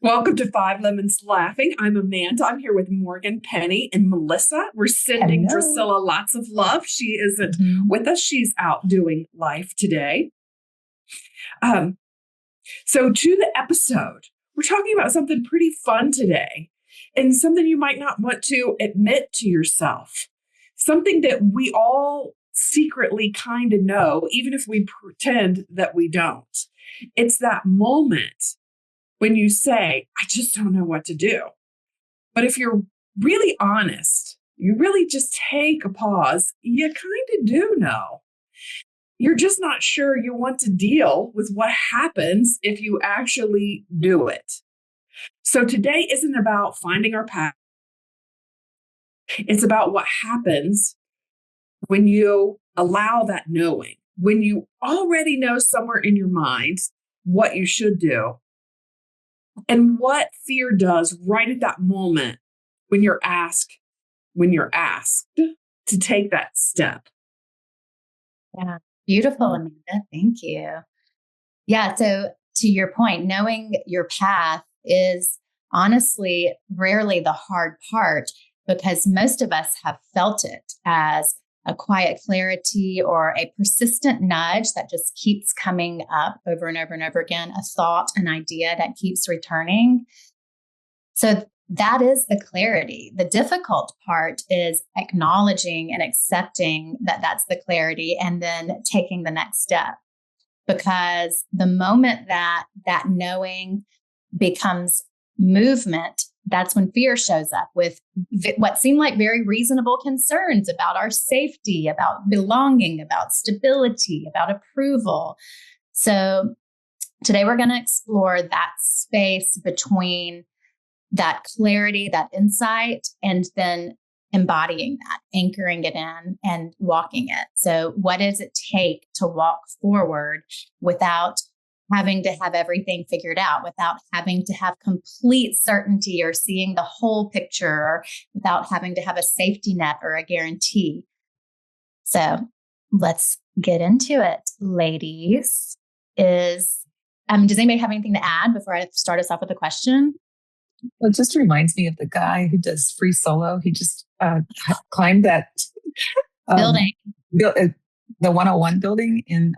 Welcome to Five Lemons Laughing. I'm Amanda. I'm here with Morgan, Penny, and Melissa. We're sending Hello. Drusilla lots of love. She isn't with us. She's out doing life today. So to the episode, we're talking about something pretty fun today and something you might not want to admit to yourself. Something that we all secretly kind of know, even if we pretend that we don't. It's that moment when you say, I just don't know what to do. But if you're really honest, you really just take a pause, you kind of do know. You're just not sure you want to deal with what happens if you actually do it. So today isn't about finding our path. It's about what happens when you allow that knowing, when you already know somewhere in your mind what you should do. And what fear does right at that moment when you're asked to take that step. Yeah. Beautiful, Amanda. Thank you. Yeah. So to your point, knowing your path is honestly rarely the hard part because most of us have felt it as a quiet clarity or a persistent nudge that just keeps coming up over and over and over again, a thought, an idea that keeps returning. So that is the clarity. The difficult part is acknowledging and accepting that that's the clarity and then taking the next step. Because the moment that knowing becomes movement, that's when fear shows up with what seem like very reasonable concerns about our safety, about belonging, about stability, about approval. So today we're going to explore that space between that clarity, that insight, and then embodying that, anchoring it in and walking it. So what does it take to walk forward without having to have everything figured out, without having to have complete certainty or seeing the whole picture, or without having to have a safety net or a guarantee? So let's get into it, ladies. Does anybody have anything to add before I start us off with a question? Well, it just reminds me of the guy who does free solo. He just climbed that building, the 101 building in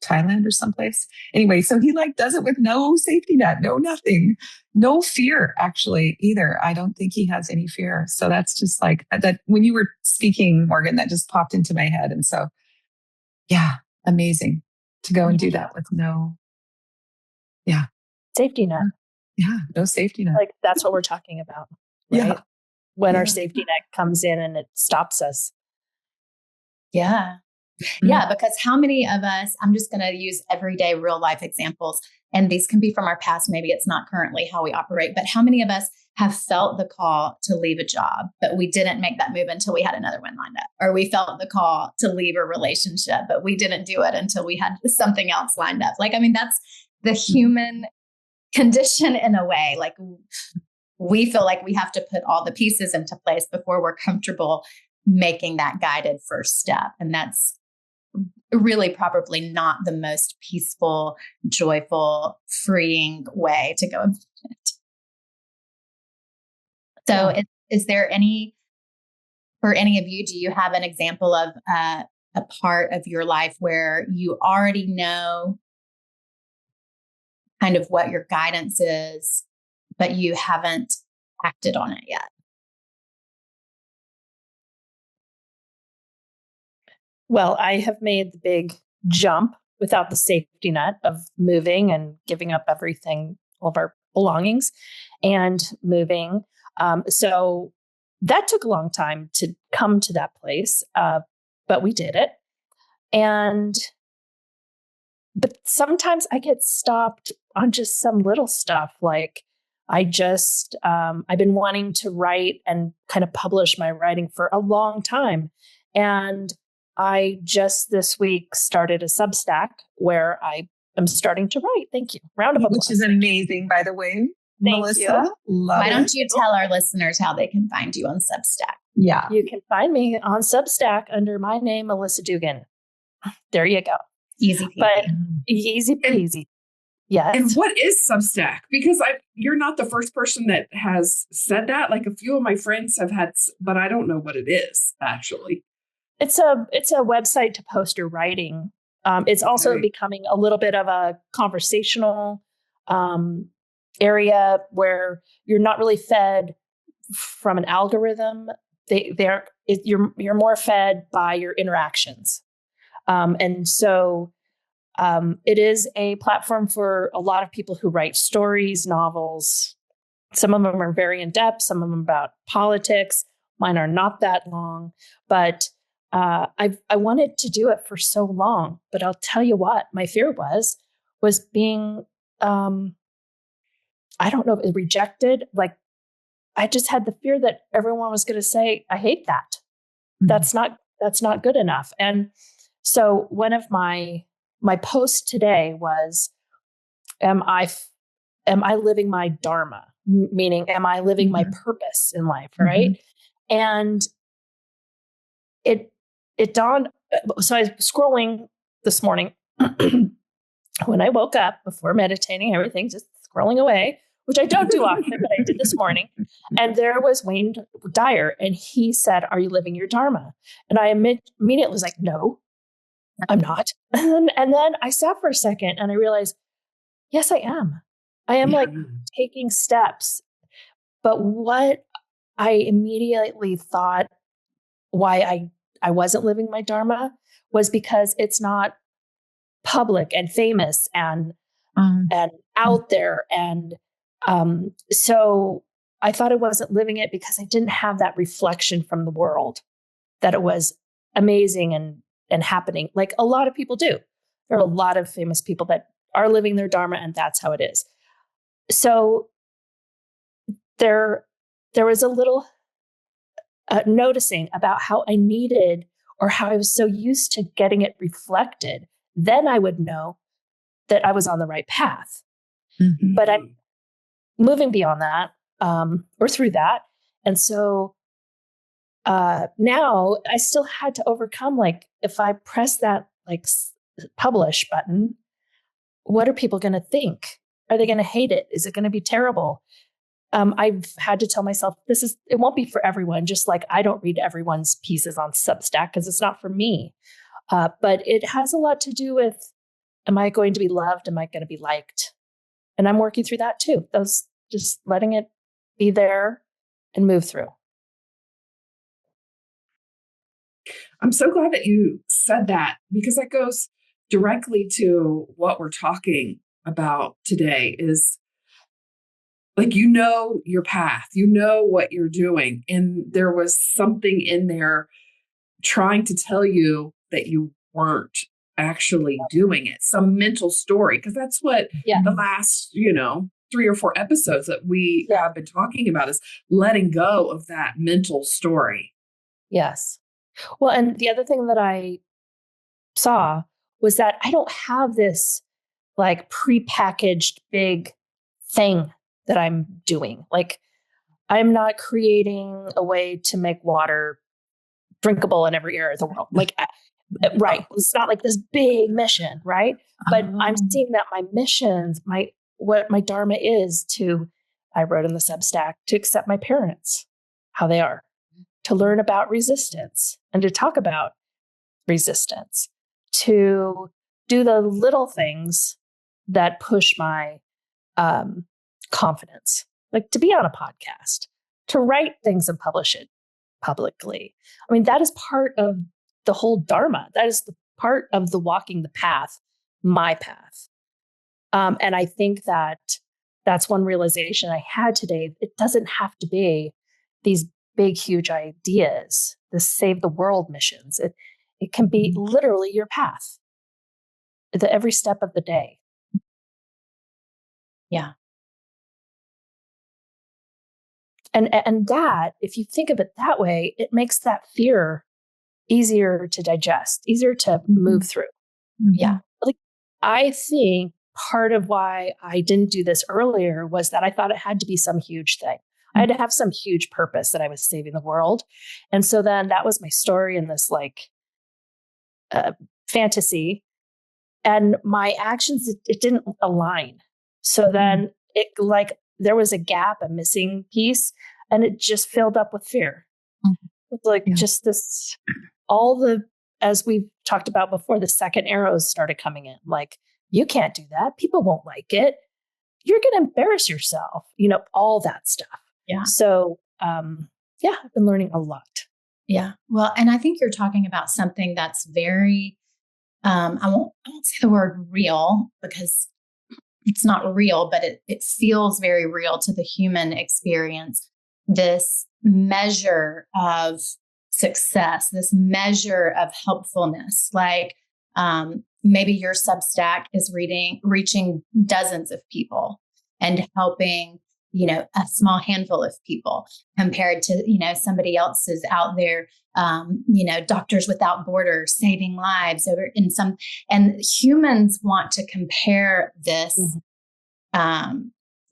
Thailand or someplace. Anyway, so he does it with no safety net, no nothing, no fear actually either. I don't think he has any fear. So that's just that. When you were speaking, Morgan, that just popped into my head. And so, yeah, amazing to go and do that with no, safety net. Yeah, no safety net. That's what we're talking about, right? Yeah. When our safety net comes in and it stops us. Yeah. Mm-hmm. Yeah, because how many of us, I'm just going to use everyday real life examples, and these can be from our past. Maybe it's not currently how we operate, but how many of us have felt the call to leave a job, but we didn't make that move until we had another one lined up? Or we felt the call to leave a relationship, but we didn't do it until we had something else lined up. That's the human condition in a way. We feel like we have to put all the pieces into place before we're comfortable making that guided first step. And that's really probably not the most peaceful, joyful, freeing way to go about it. So is there for any of you, do you have an example of a part of your life where you already know kind of what your guidance is, but you haven't acted on it yet? Well, I have made the big jump without the safety net of moving and giving up everything, all of our belongings and moving. So that took a long time to come to that place, but we did it. But sometimes I get stopped on just some little stuff. I've been wanting to write and kind of publish my writing for a long time. And I just this week started a Substack where I am starting to write. Thank you. Round of applause. Which is amazing, by the way. Thank Melissa, you. Why don't you tell our listeners how they can find you on Substack? Yeah. You can find me on Substack under my name, Melissa Dugan. There you go. Easy peasy. But easy peasy. And Yes. what is Substack? Because you're not the first person that has said that. Like a few of my friends have had, but I don't know what it is actually. It's a website to post your writing. It's also Okay. becoming a little bit of a conversational area where you're not really fed from an algorithm. You're more fed by your interactions, and so it is a platform for a lot of people who write stories, novels. Some of them are very in depth. Some of them about politics. Mine are not that long, but I wanted to do it for so long. But I'll tell you what, my fear was being I don't know, rejected. Like I just had the fear that everyone was going to say, "I hate that. That's not good enough." And so one of my posts today was, "Am I living my dharma?" Meaning, am I living my purpose in life? Right? And it dawned. So I was scrolling this morning when I woke up before meditating, everything just scrolling away, which I don't do often, but I did this morning. And there was Wayne Dyer, and he said, "Are you living your dharma?" And I immediately was like, "No, I'm not." And then I sat for a second and I realized, yes, I am. I am like taking steps. But what I immediately thought why I wasn't living my dharma was because it's not public and famous and out there. And so I thought I wasn't living it because I didn't have that reflection from the world that it was amazing and happening like a lot of people do. There are a lot of famous people that are living their dharma, and that's how it is. So there was a little noticing about how I needed or how I was so used to getting it reflected. Then I would know that I was on the right path. But I'm moving beyond that or through that. And so now I still had to overcome, like, if I press that like publish button, what are people going to think? Are they going to hate it? Is it going to be terrible? I've had to tell myself it won't be for everyone. Just like I don't read everyone's pieces on Substack because it's not for me. But it has a lot to do with, am I going to be loved? Am I going to be liked? And I'm working through that too. Those, just letting it be there and move through. I'm so glad that you said that, because that goes directly to what we're talking about today is like, your path, what you're doing. And there was something in there trying to tell you that you weren't actually doing it, some mental story. Because that's what the last, 3 or 4 episodes that we have been talking about is letting go of that mental story. Yes. Well, and the other thing that I saw was that I don't have this like prepackaged big thing that I'm doing. Like, I'm not creating a way to make water drinkable in every area of the world. Like, right. It's not like this big mission, right? But I'm seeing that my missions, what my dharma is I wrote in the Substack, to accept my parents, how they are, to learn about resistance and to talk about resistance, to do the little things that push my confidence, like to be on a podcast, to write things and publish it publicly. I mean, that is part of the whole dharma. That is the part of the walking the path, my path. And I think that's one realization I had today. It doesn't have to be these big, huge ideas, the save the world missions. It can be literally your path, every step of the day. Yeah. And that, if you think of it that way, it makes that fear easier to digest, easier to move through. Yeah. Like, I think part of why I didn't do this earlier was that I thought it had to be some huge thing. I had to have some huge purpose that I was saving the world. And so then that was my story in this like fantasy. and my actions, it didn't align. So then it like there was a gap, a missing piece, and it just filled up with fear. With like just this, all the, as we've talked about before, the second arrows started coming in. Like, you can't do that. People won't like it. You're going to embarrass yourself, all that stuff. Yeah. So, I've been learning a lot. Yeah. Well, and I think you're talking about something that's very, I won't say the word real because it's not real, but it feels very real to the human experience. This measure of success, this measure of helpfulness, like maybe your Substack is reaching dozens of people and helping, a small handful of people compared to, somebody else is out there, Doctors Without Borders, saving lives and humans want to compare this,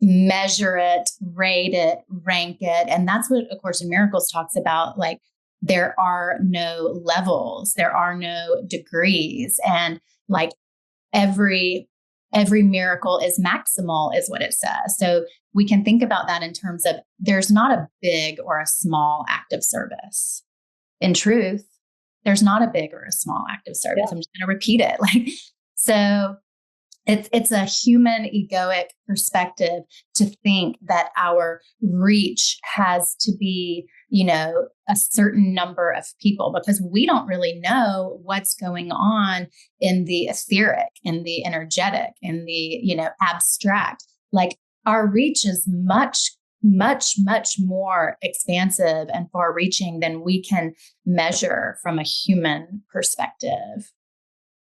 measure it, rate it, rank it. And that's what A Course in Miracles talks about. Like, there are no levels, there are no degrees. And like every miracle is maximal is what it says. So we can think about that in terms of there's not a big or a small act of service. In truth, there's not a big or a small act of service. Yeah. I'm just going to repeat it. So it's a human egoic perspective to think that our reach has to be, a certain number of people, because we don't really know what's going on in the etheric, in the energetic, in the, abstract. Like, our reach is much, much, much more expansive and far reaching than we can measure from a human perspective.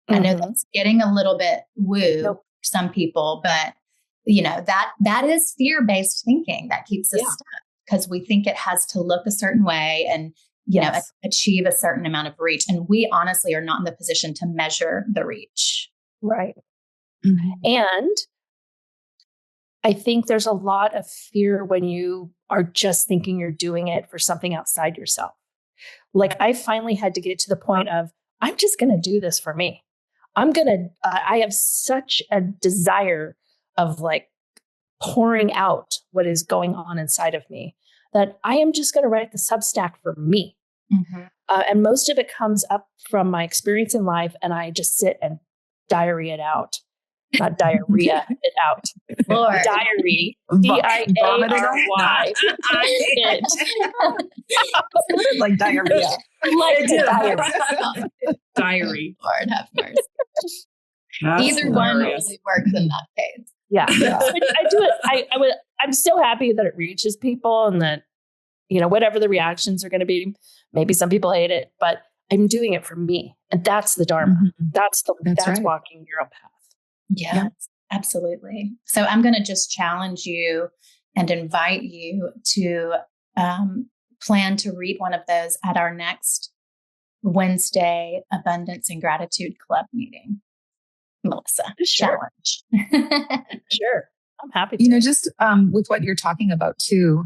I know that's getting a little bit woo for some people, but that is fear-based thinking that keeps us stuck, because we think it has to look a certain way and achieve a certain amount of reach. And we honestly are not in the position to measure the reach. Right. And I think there's a lot of fear when you are just thinking you're doing it for something outside yourself. Like, I finally had to get to the point of, I'm just going to do this for me. I have such a desire of like pouring out what is going on inside of me that I am just going to write the Substack for me. And most of it comes up from my experience in life. And I just sit and diary it out. Not diarrhea it out. Lord. Diary. D-I-A-R-Y. It sounded like diarrhea. Like a diary. Diary. Lord have mercy. That's Either hilarious. one really works in that case. Yeah. I do it. I'm so happy that it reaches people and that, whatever the reactions are going to be, maybe some people hate it, but I'm doing it for me. And that's the Dharma. That's right. Walking your own path. Yes, absolutely. So I'm going to just challenge you and invite you to plan to read one of those at our next Wednesday Abundance and Gratitude Club meeting. Melissa, challenge. Sure. I'm happy to. Just with what you're talking about too,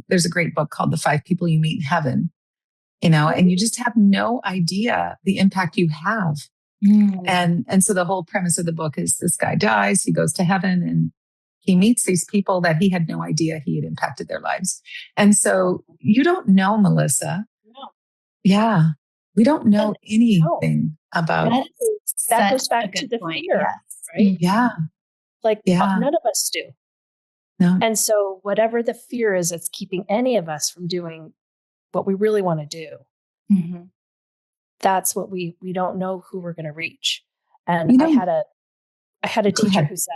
there's a great book called The 5 People You Meet in Heaven, and you just have no idea the impact you have. And so the whole premise of the book is this guy dies, he goes to heaven, and he meets these people that he had no idea he had impacted their lives. And so you don't know, Melissa. No. Yeah. We don't know anything about that goes back to the point. fear, right? Yeah. None of us do. No. And so whatever the fear is that's keeping any of us from doing what we really want to do, that's what we don't know who we're going to reach. And I had a teacher who said,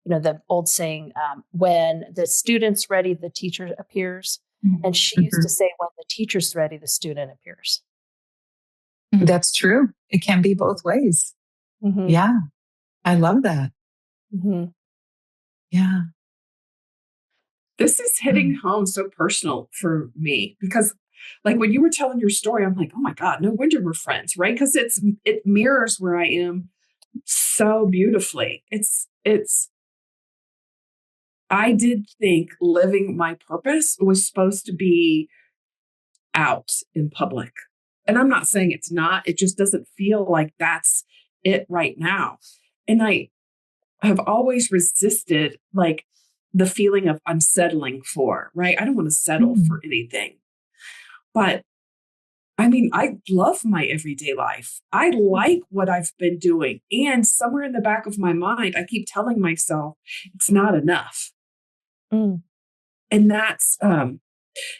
the old saying, when the student's ready, the teacher appears. And she used to say, when the teacher's ready, the student appears. That's true. It can be both ways. Yeah. I love that. Yeah. This is hitting home so personal for me because, like, when you were telling your story, I'm like, oh my God, no wonder we're friends, right? Because it mirrors where I am so beautifully. I did think living my purpose was supposed to be out in public. And I'm not saying it's not, it just doesn't feel like that's it right now. And I have always resisted like the feeling of I'm settling for, right? I don't want to settle for anything. But I mean, I love my everyday life. I like what I've been doing. And somewhere in the back of my mind, I keep telling myself it's not enough. Mm. And that's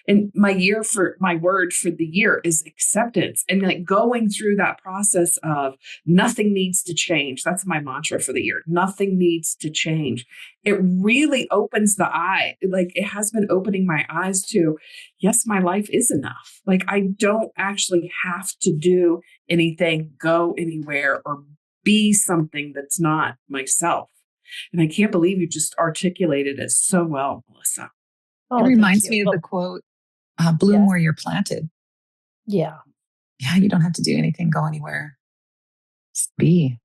and my word for the year is acceptance, and like going through that process of nothing needs to change. That's my mantra for the year. Nothing needs to change. It really opens the eye. Like it has been opening my eyes to, yes, my life is enough. Like I don't actually have to do anything, go anywhere, or be something that's not myself. And I can't believe you just articulated it so well, Melissa. It Oh, reminds thank me you. of the quote, bloom where you're planted. Yeah. Yeah, you don't have to do anything, go anywhere. Just be.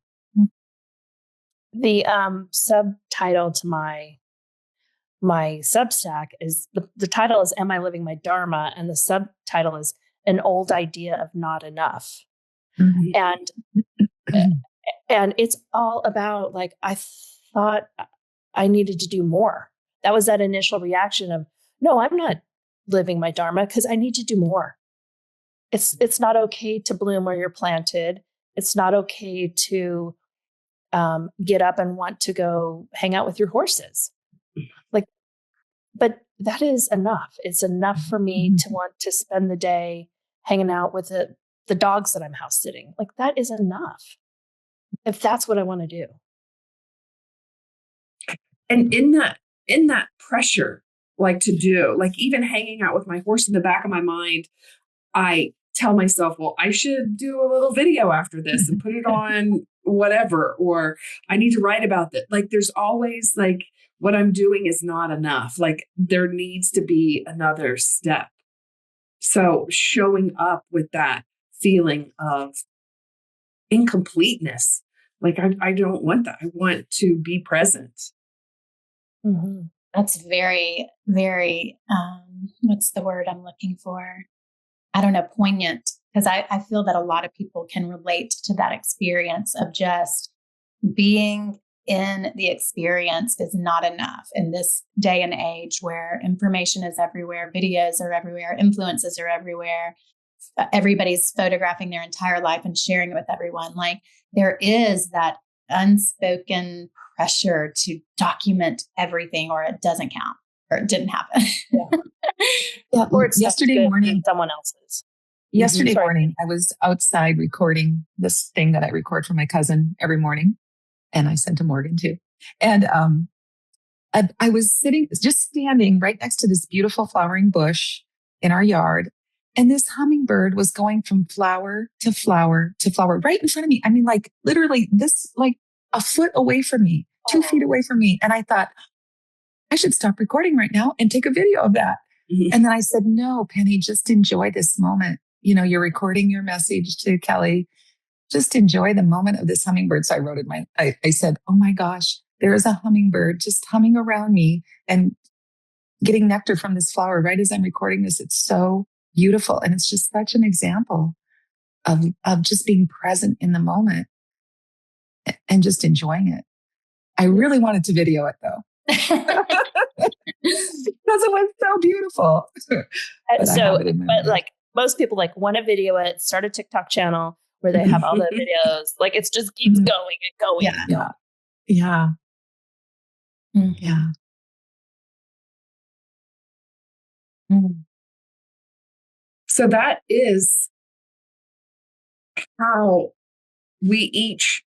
The subtitle to my Substack is the title is Am I Living My Dharma? And the subtitle is An Old Idea of Not Enough. And and it's all about like I thought I needed to do more. That was that initial reaction of, no, I'm not living my dharma because I need to do more. It's not okay to bloom where you're planted. It's not okay to get up and want to go hang out with your horses. Like, but that is enough. It's enough for me to want to spend the day hanging out with the dogs that I'm house sitting. Like that is enough. If that's what I want to do. And in that pressure, like to do, like even hanging out with my horse, in the back of my mind, I tell myself, well, I should do a little video after this and put it on whatever, or I need to write about that. Like there's always like what I'm doing is not enough. Like there needs to be another step. So showing up with that feeling of incompleteness, like I don't want that. I want to be present. Mm-hmm. That's very, very, what's the word I'm looking for? I don't know, poignant, because I feel that a lot of people can relate to that experience of just being in the experience is not enough in this day and age where information is everywhere, videos are everywhere, influences are everywhere. Everybody's photographing their entire life and sharing it with everyone. Like there is that unspoken pressure to document everything or it doesn't count or it didn't happen. Or it's yesterday morning, someone else's. Yesterday morning, I was outside recording this thing that I record for my cousin every morning. And I sent to Morgan too. And I was standing right next to this beautiful flowering bush in our yard. And this hummingbird was going from flower to flower to flower right in front of me. I mean, like literally this, like a foot away from me, 2 feet away from me. And I thought, I should stop recording right now and take a video of that. And then I said, no, Penny, just enjoy this moment. You know, you're recording your message to Kelly. Just enjoy the moment of this hummingbird. So I wrote I said, oh my gosh, there is a hummingbird just humming around me and getting nectar from this flower right as I'm recording this. It's so beautiful. And it's just such an example of just being present in the moment and just enjoying it. I really wanted to video it though. Because it was so beautiful. But like most people like want to video it, start a TikTok channel where they have all the videos. Like it just keeps going and going. Yeah. And going. Yeah. Mm-hmm. Yeah. Mm-hmm. So that is how we each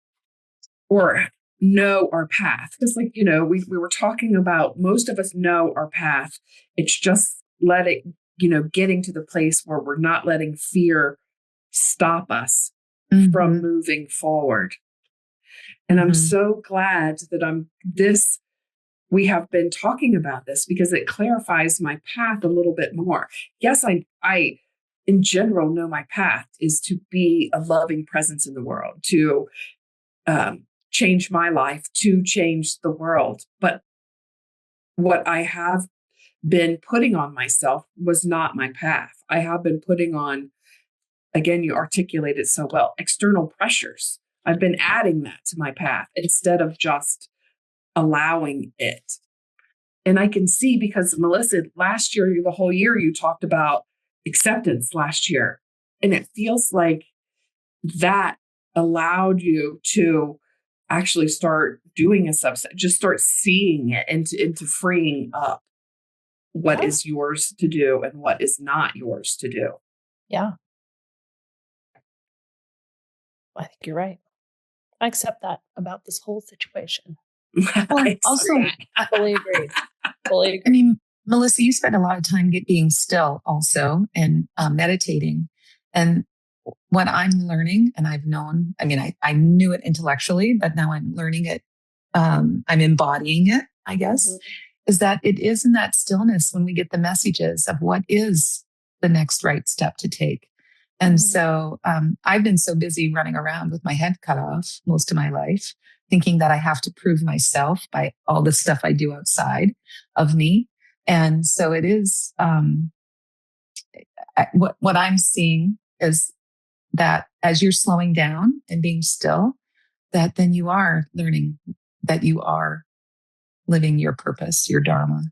or know our path. Because like, you know, we were talking about most of us know our path. It's just getting to the place where we're not letting fear stop us from moving forward. And I'm so glad that we have been talking about this because it clarifies my path a little bit more. Yes, I in general know my path is to be a loving presence in the world, to change my life, to change the world. But what I have been putting on myself was not my path. I have been putting on, again, you articulated so well, external pressures I've been adding that to my path instead of just allowing it. And I can see, because Melissa, last year, the whole year, you talked about acceptance last year. And it feels like that allowed you to actually start doing a subset, just start seeing it into freeing up what is yours to do and what is not yours to do. Yeah. I think you're right. I accept that about this whole situation. Well, also, Fully agreed. Fully agree. I mean, Melissa, you spend a lot of time being still also and meditating. And what I'm learning, and I've known, I mean, I knew it intellectually, but now I'm learning it. I'm embodying it, I guess, is that it is in that stillness when we get the messages of what is the next right step to take. And so I've been so busy running around with my head cut off most of my life, thinking that I have to prove myself by all the stuff I do outside of me. And so it is, what I'm seeing is that as you're slowing down and being still, that then you are learning that you are living your purpose, your dharma.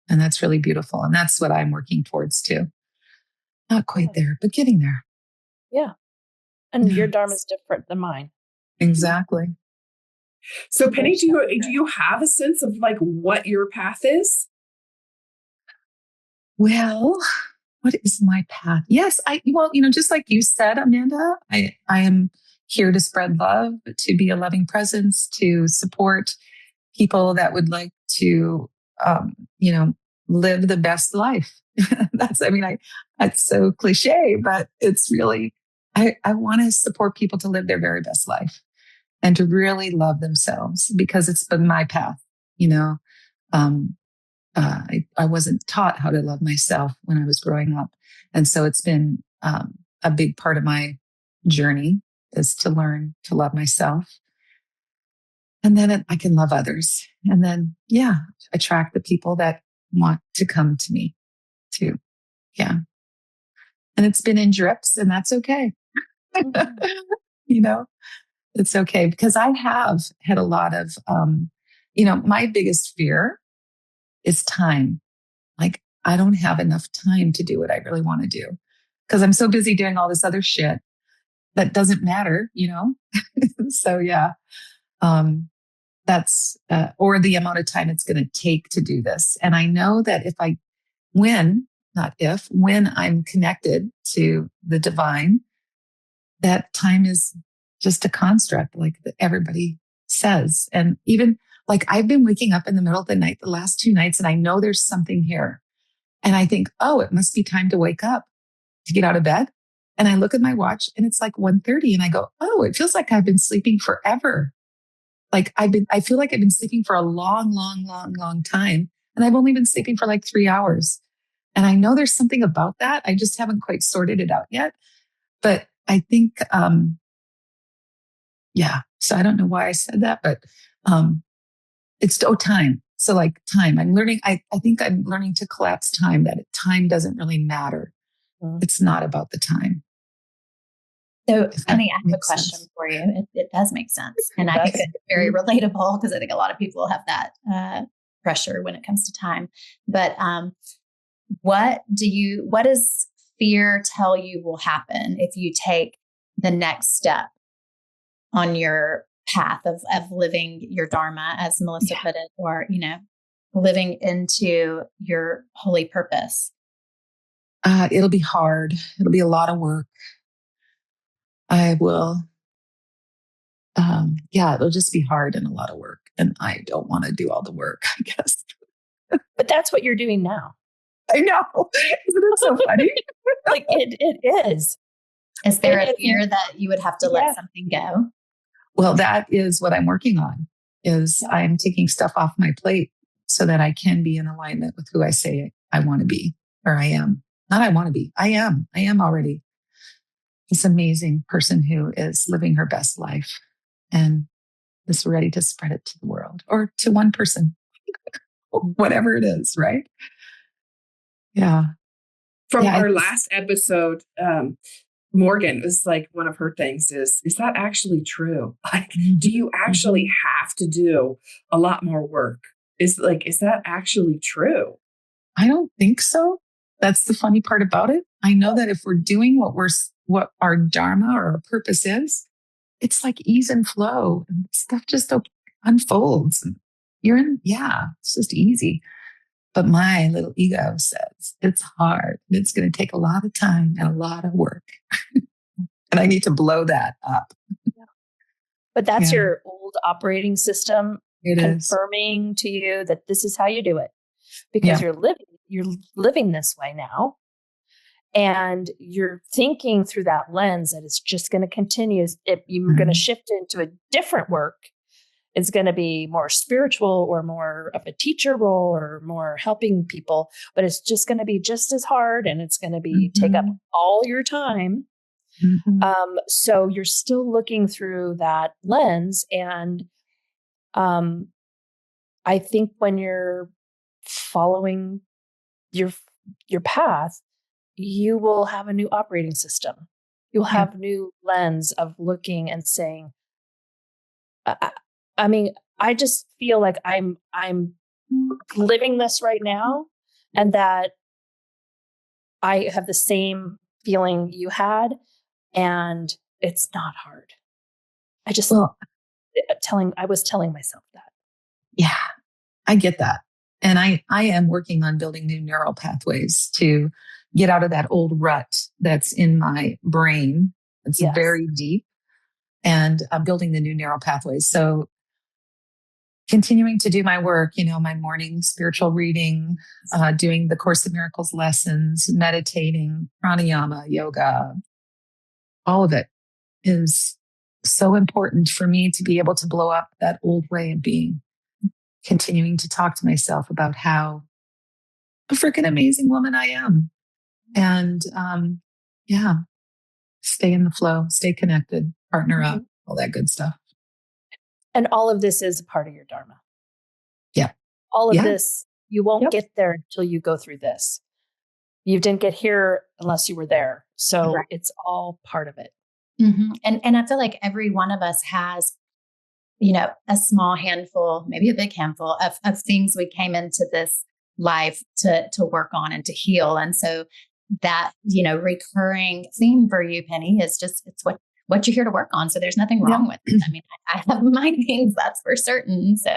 And that's really beautiful. And that's what I'm working towards too. Not quite there, but getting there. Yeah. And your dharma is different than mine. Exactly. So Penny, do you have a sense of like what your path is? Well, what is my path? Yes, just like you said, Amanda, I am here to spread love, to be a loving presence, to support people that would like to, live the best life. That's so cliche, but it's really, I want to support people to live their very best life and to really love themselves, because it's been my path, I wasn't taught how to love myself when I was growing up. And so it's been a big part of my journey is to learn to love myself. And then I can love others. And then, attract the people that want to come to me too. Yeah. And it's been in drips, and that's okay. It's okay, because I have had a lot of, my biggest fear is time. Like, I don't have enough time to do what I really want to do because I'm so busy doing all this other shit that doesn't matter, So that's, or the amount of time it's going to take to do this. And I know that when I'm connected to the divine, that time is just a construct, like everybody says. And even like I've been waking up in the middle of the night the last 2 nights, and I know there's something here. And I think, oh, it must be time to wake up, to get out of bed. And I look at my watch and it's like 1:30, and I go, oh, it feels like I've been sleeping forever. Like I feel like I've been sleeping for a long, long, long, long time. And I've only been sleeping for like 3 hours. And I know there's something about that. I just haven't quite sorted it out yet. But I think, so I don't know why I said that, but it's time. So like time, I'm learning, I think I'm learning to collapse time, that time doesn't really matter. It's not about the time. So Penny, I have a question for you. It does make sense. And I think it's very relatable, because I think a lot of people have that pressure when it comes to time. But what does fear tell you will happen if you take the next step on your path of living your dharma, as Melissa put it, or, living into your holy purpose? It'll be hard. It'll be a lot of work. I will. It'll just be hard and a lot of work. And I don't want to do all the work, I guess. But that's what you're doing now. I know. Isn't it so funny? Like it is. Is there a fear that you would have to let something go? Well, that is what I'm working on, is I'm taking stuff off my plate so that I can be in alignment with who I say I want to be, or I am. Not I want to be. I am. I am already this amazing person who is living her best life and is ready to spread it to the world, or to one person, whatever it is, right? Yeah. From our last episode, Morgan is like, one of her things is that actually true? Like, do you actually have to do a lot more work? Is that actually true? I don't think so. That's the funny part about it. I know that if we're doing what our dharma or our purpose is, it's like ease and flow and stuff just unfolds. And it's just easy. But my little ego says it's hard. It's going to take a lot of time and a lot of work. And I need to blow that up. But that's your old operating system It confirming to you that this is how you do it, because you're living this way now. And you're thinking through that lens that it's just going to continue. If you're going to shift into a different work, it's going to be more spiritual or more of a teacher role or more helping people, but it's just going to be just as hard, and it's going to be take up all your time. So you're still looking through that lens. And I think when you're following your path, you will have a new operating system. You'll have new lens of looking and saying, I mean, I just feel like I'm living this right now, and that I have the same feeling you had, and it's not hard. I was telling myself that. Yeah, I get that. And I am working on building new neural pathways to get out of that old rut that's in my brain. It's very deep, and I'm building the new neural pathways. So continuing to do my work, my morning spiritual reading, doing the Course in Miracles lessons, meditating, pranayama, yoga, all of it is so important for me to be able to blow up that old way of being, continuing to talk to myself about how a freaking amazing woman I am. And stay in the flow, stay connected, partner up, all that good stuff. And all of this is a part of your dharma. Yeah. All of this, you won't get there until you go through this. You didn't get here unless you were there. So it's all part of it. And I feel like every one of us has, a small handful, maybe a big handful of things we came into this life to work on and to heal. And so that, recurring theme for you, Penny, is just, it's what you're here to work on. So there's nothing wrong with it. I mean, I have my things, that's for certain. So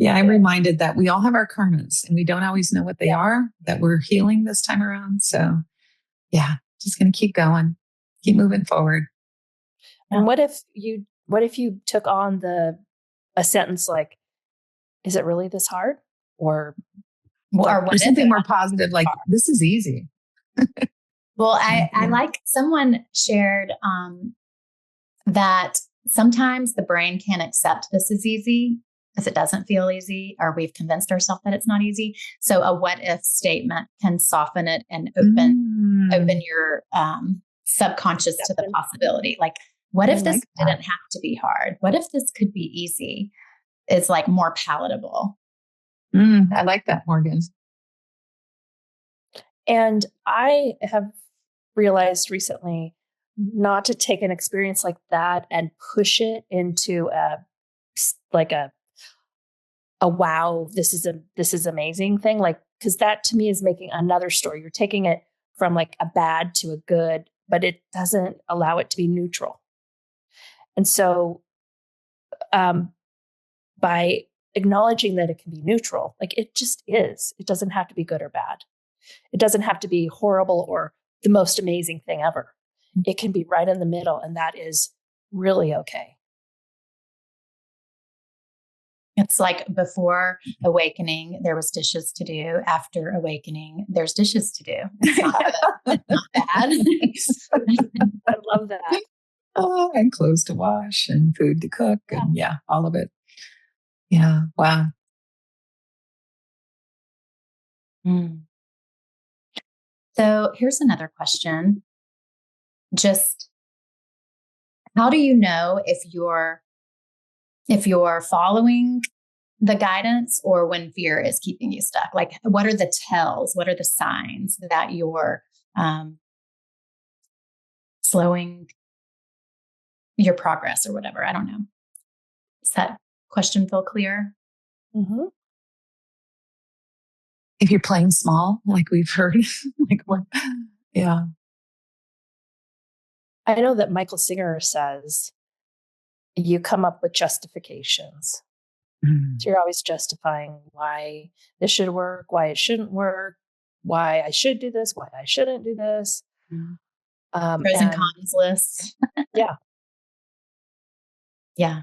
I'm reminded that we all have our karmas and we don't always know what they are, that we're healing this time around. So just going to keep going, keep moving forward. And what if you took on a sentence like, is it really this hard? Or something more positive, like this is easy. Well, I like someone shared that sometimes the brain can't accept this is easy because it doesn't feel easy, or we've convinced ourselves that it's not easy. So a what if statement can soften it and open your subconscious to the possibility. Like, what if this didn't have to be hard? What if this could be easy? It's like more palatable. I like that, Morgan. And I have realized recently not to take an experience like that and push it into a wow, this is amazing thing. Like, because that to me is making another story. You're taking it from like a bad to a good, but it doesn't allow it to be neutral. And so by acknowledging that it can be neutral, like it just is, it doesn't have to be good or bad. It doesn't have to be horrible or the most amazing thing ever. It can be right in the middle, and that is really okay. It's like before awakening, there was dishes to do. After awakening, there's dishes to do. It's not bad. I love that. Oh, and clothes to wash and food to cook and all of it. Yeah. Wow. So here's another question. Just how do you know if you're following the guidance or when fear is keeping you stuck? Like, what are the tells? What are the signs that you're slowing your progress or whatever. I don't know. Does that question feel clear? Mm-hmm. If you're playing small, like we've heard, like what? Yeah. I know that Michael Singer says you come up with justifications. So you're always justifying why this should work, why it shouldn't work, why I should do this, why I shouldn't do this. Pros and cons list. Yeah. Yeah.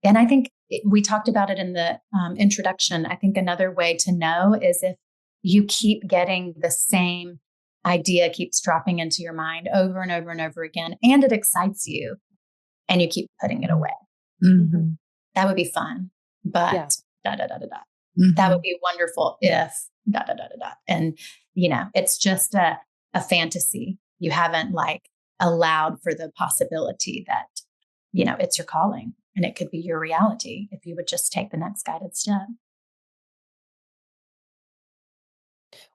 And I think we talked about it in the introduction. I think another way to know is if you keep getting the same idea keeps dropping into your mind over and over and over again, and it excites you, and you keep putting it away. Mm-hmm. That would be fun, but Yeah. da da da da da. Mm-hmm. That would be wonderful if da da da da da. And it's just a fantasy. You haven't like allowed for the possibility that it's your calling and it could be your reality if you would just take the next guided step.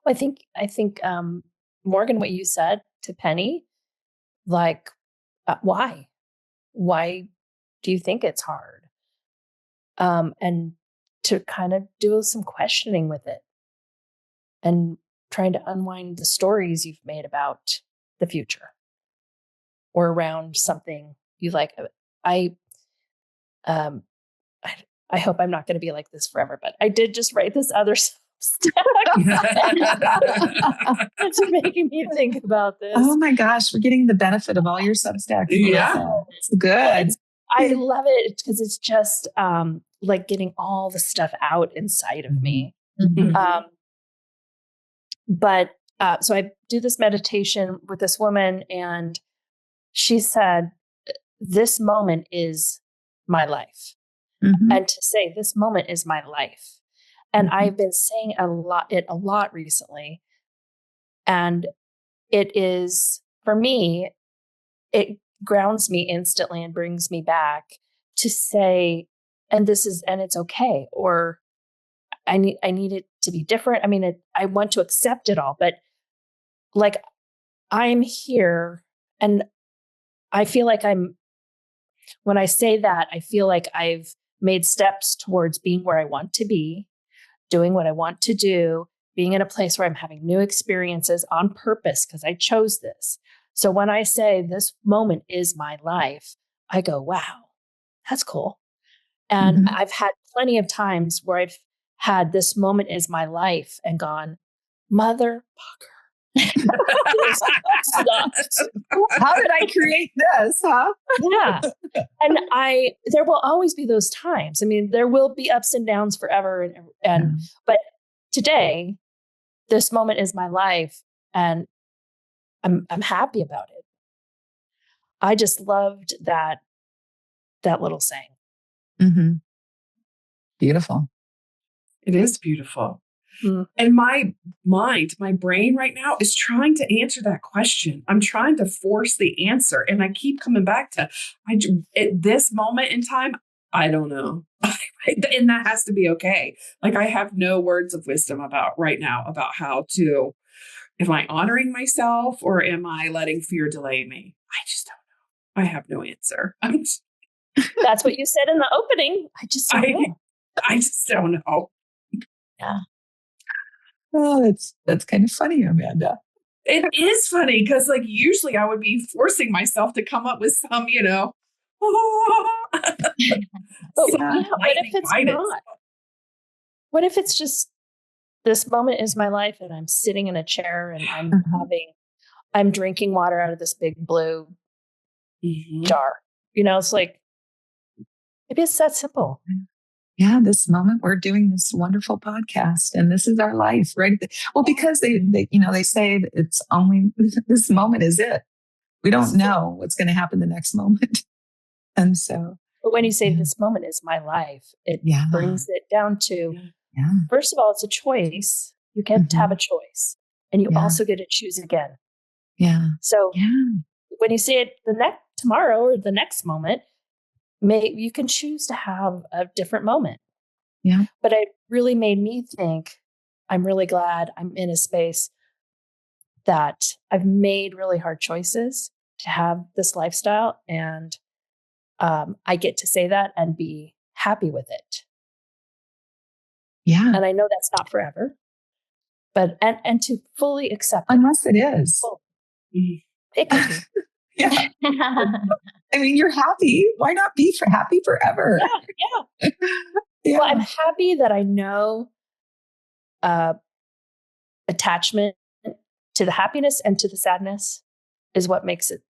Well, I think Morgan, what you said to Penny, like, why do you think it's hard? And to kind of do some questioning with it and trying to unwind the stories you've made about the future or around something you like. I hope I'm not going to be like this forever, but I did just write this other stack. It's making me think about this. Oh my gosh, we're getting the benefit of all your Substacks. Yeah. It's good. I love it because it's just like getting all the stuff out inside of me. Mm-hmm. But so I do this meditation with this woman, and she said, "This moment is my life." Mm-hmm. And to say this moment is my life. And I've been saying a lot recently. And it is, for me, it grounds me instantly and brings me back to say, and it's okay. Or I need it to be different. I mean, I want to accept it all, but like I'm here, and I feel like when I say that, I feel like I've made steps towards being where I want to be, doing what I want to do, being in a place where I'm having new experiences on purpose because I chose this. So when I say this moment is my life, I go, wow, that's cool. And I've had plenty of times where I've had this moment is my life and gone, motherfucker. How did I create this, huh? Yeah. And there will always be those times. I mean, there will be ups and downs forever. But today, this moment is my life, and I'm happy about it. I just loved that little saying. Mm-hmm. Beautiful. It is beautiful. Mm. And my brain right now is trying to answer that question. I'm trying to force the answer. And I keep coming back to, at this moment in time, I don't know. And that has to be okay. Like I have no words of wisdom about right now about how to, am I honoring myself or am I letting fear delay me? I just don't know. I have no answer. That's what you said in the opening. I just don't know. I just don't know. Yeah. Oh, that's kind of funny, Amanda. It is funny because like usually I would be forcing myself to come up with some, But what if it's not? What if it's just this moment is my life and I'm sitting in a chair and I'm drinking water out of this big blue jar. It's like, maybe it's that simple. Yeah, this moment we're doing this wonderful podcast and this is our life, right? Well, because they say that it's only this moment is it. We don't know what's going to happen the next moment. And so. But when you say this moment is my life, it brings it down to, first of all, it's a choice. You get to have a choice and you also get to choose again. Yeah. So when you say it tomorrow or the next moment, you can choose to have a different moment. Yeah. But it really made me think, I'm really glad I'm in a space that I've made really hard choices to have this lifestyle, and I get to say that and be happy with it. Yeah. And I know that's not forever, but and to fully accept it. Unless it is. It can be. Yeah. I mean, you're happy. Why not be happy forever? Yeah. Yeah. Well, I'm happy that I know attachment to the happiness and to the sadness is what makes it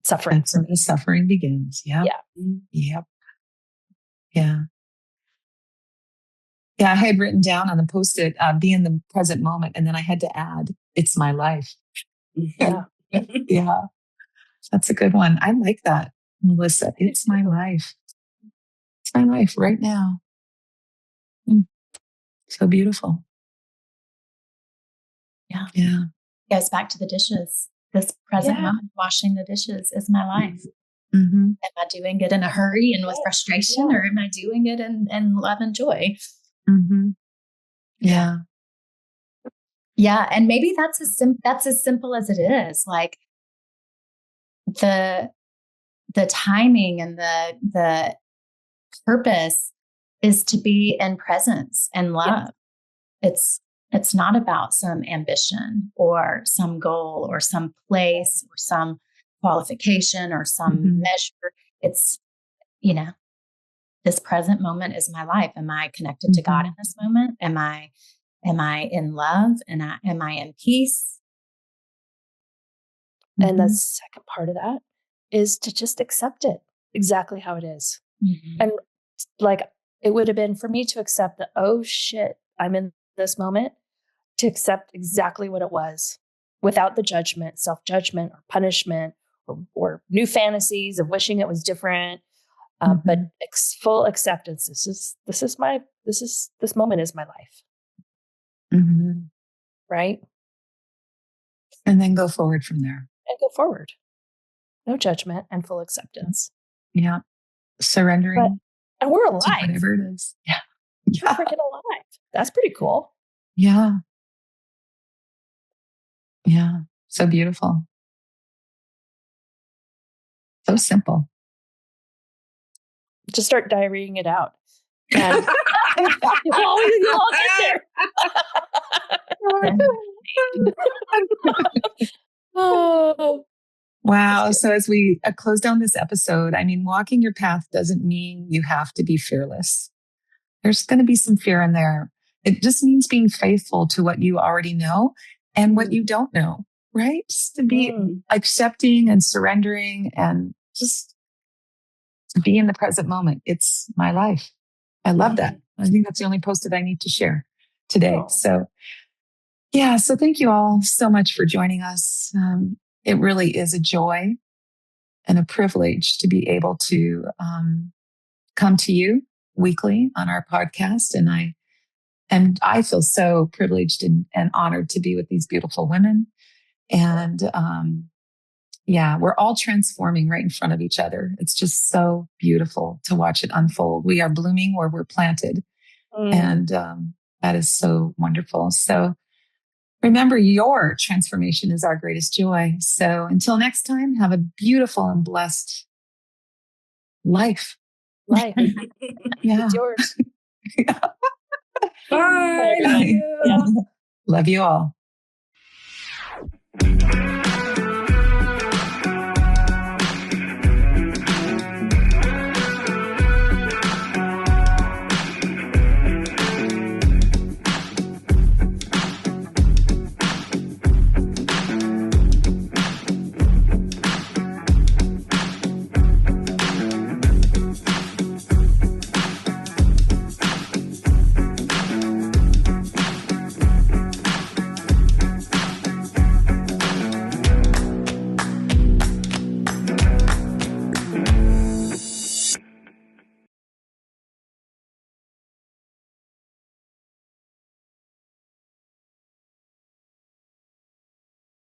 suffering. That's where the suffering begins. Yep. Yeah. Yep. Yeah. Yeah. I had written down on the Post-it, be in the present moment. And then I had to add, it's my life. Yeah. Yeah. That's a good one. I like that, Melissa. It's my life. It's my life right now. So beautiful. Yeah. Yeah. Goes back to the dishes. This present moment, washing the dishes is my life. Mm-hmm. Am I doing it in a hurry and with frustration, or am I doing it in love and joy? Mm-hmm. Yeah. Yeah. And maybe that's as simple as it is. Like the timing and the purpose is to be in presence and love. It's not about some ambition or some goal or some place or some qualification or some measure. It's, this present moment is my life. Am I connected to God in this moment? Am I in love? And am I in peace? And the second part of that is to just accept it exactly how it is. And like, it would have been for me to accept that, oh shit, I'm in this moment, to accept exactly what it was without the judgment, self-judgment or punishment or new fantasies of wishing it was different. But full acceptance. This moment is my life. Right. And then go forward from there. And go forward. No judgment and full acceptance. Yeah. Surrendering. And we're alive. Whatever it is. Yeah. We're freaking alive. That's pretty cool. Yeah. Yeah. So beautiful. So simple. Just start diarrheaing it out. And you'll all get there. Oh. Wow. So as we close down this episode, I mean, walking your path doesn't mean you have to be fearless. There's going to be some fear in there. It just means being faithful to what you already know and what you don't know, right? Just to be accepting and surrendering and just be in the present moment. It's my life. I love that. I think that's the only post-it I need to share today. So yeah. So thank you all so much for joining us. It really is a joy and a privilege to be able to come to you weekly on our podcast. And I feel so privileged and honored to be with these beautiful women. And we're all transforming right in front of each other. It's just so beautiful to watch it unfold. We are blooming where we're planted. And that is so wonderful. So remember, your transformation is our greatest joy. So until next time, have a beautiful and blessed life. Yeah. It's yours. Yeah. Bye. Love you all.